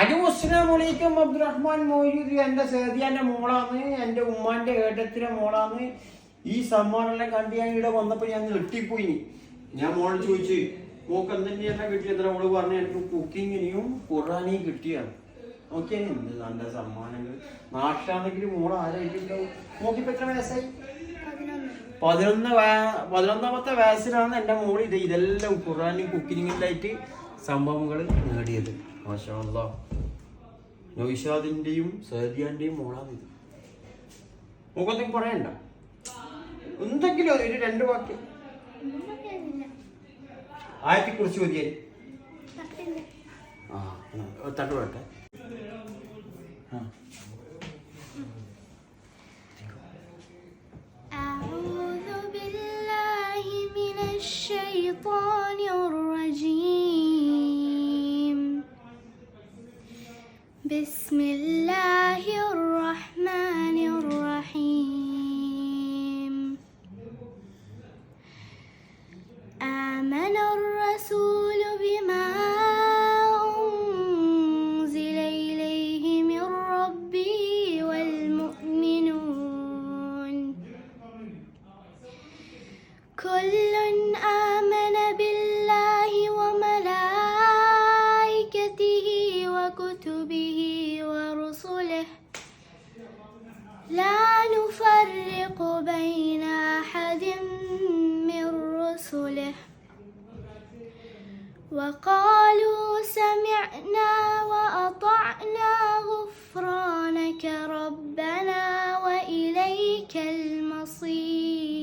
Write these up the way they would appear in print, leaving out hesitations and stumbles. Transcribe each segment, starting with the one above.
അസ്സലാമു അബ്ദുറഹ്മാൻ മൗലൂദി എന്റെ സേദിയാന്റെ മോളാന്ന്, എന്റെ ഉമ്മാന്റെ ഏട്ടത്തിലെ മോളാന്ന്. ഈ സമ്മാനെല്ലാം കണ്ട് ഞാൻ ഇവിടെ വന്നപ്പോ ഞാൻ ഞെട്ടിപ്പോയി. ഞാൻ മോളെ ചോദിച്ചു, മോക്ക് എന്തെല്ലാം കിട്ടിയത്ര? മോള് പറഞ്ഞു എനിക്ക് കുക്കിങ്ങിനെയും ഖുറാനെയും കിട്ടിയാണ്. നോക്കിയാൽ എന്ത് നല്ല സമ്മാനങ്ങൾ. നാട്ടിലാണെങ്കിൽ മോള് ആരായിട്ടുണ്ടാവും. മോക്കിപ്പോ എത്ര വയസ്സായി? 11ാമത്തെ വയസ്സിലാണ് എന്റെ മോള് ഇതെല്ലാം ഖുറാനും കുക്കിങ്ങിലായിട്ട് സംഭവങ്ങൾ നേടിയത്. മാഷാ അല്ലാഹ്. നൗഷാദിന്റെയും സേദിയാന്റെയും മോളാണ് ഇത്. മോക്കെന്തെങ്കിലും പറയണ്ട? എന്തെങ്കിലും ഒരു 2 വാക്യം ആയത്തെ കുറിച്ച് ചോദിയാൽ തട്ടുപെട്ടെ. بسم الله الرحمن الرحيم. آمن الرسول بما أنزل إليه من ربه والمؤمنون كل آمن بالله وملائكته وكتبه ورسله لا نفرق بين أحد من رسله وقالوا سمعنا وأطعنا غفرانك ربنا وإليك المصير.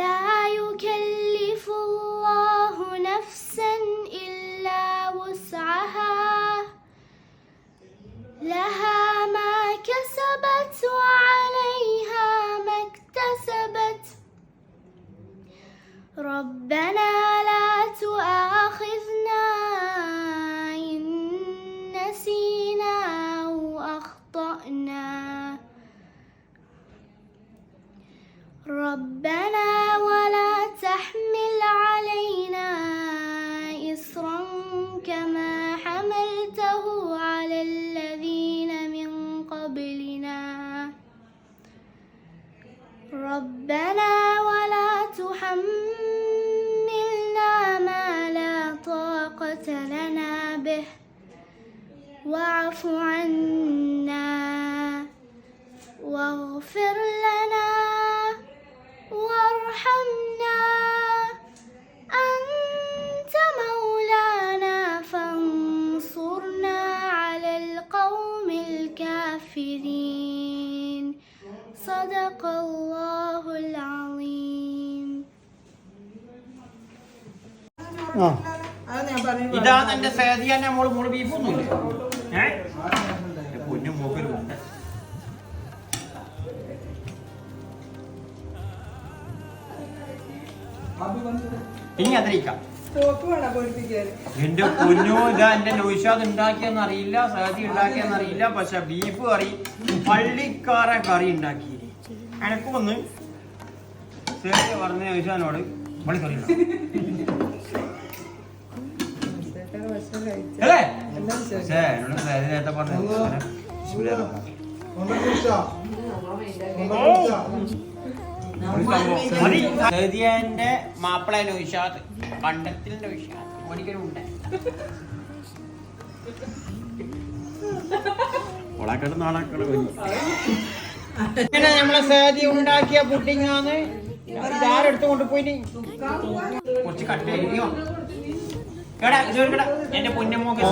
لا يكلف الله نفسا إلا وسعها لها ما كسبت وعليها ما اكتسبت ربنا لا تؤاخذنا إن نسينا أو أخطأنا ربنا ولا تحمل علينا إصرا كما حملته على الذين من قبلنا ربنا ولا تحملنا ما لا طاقة لنا به واعف عنا واغفر لنا وارحمنا أنت مولانا فانصرنا على القوم الكافرين. صدق الله العظيم. ഇതാണ് എന്റെ സേദിയാന്റെ മോള്. മോള് ബീഫൊന്നുമില്ല. പൊന്നു മൂക്കലുണ്ട്. ഇനി അതിരിക്കാം. എന്റെ പൊന്നു, ഇതാ എന്റെ നൗഷാദ് ഉണ്ടാക്കിയെന്ന് അറിയില്ല, സേദി ഉണ്ടാക്കിയെന്ന് അറിയില്ല. പക്ഷെ ബീഫ് കറി പള്ളിക്കാരെ കറി ഉണ്ടാക്കി. എനക്ക് വന്ന് സേദി പറഞ്ഞ നൗഷാദിനോട് പള്ളിക്കറി അല്ലേ? എന്നോട് സേദി നേരത്തെ പറഞ്ഞു സേദിയന്റെ മാപ്പിള നൗഷാദ്, കണ്ടത്തിൽ നൗഷാദ് ഓടിക്കലുണ്ട്. ഇങ്ങനെ നമ്മളെ സേദി ഉണ്ടാക്കിയ പുഡിങ്ങാന്ന്. ഇതാരെടുത്ത് കൊണ്ടുപോയി കുറച്ച് കട്ട് ചെയ്യോ? എടാ എന്റെ പൊന്നമോക്ക്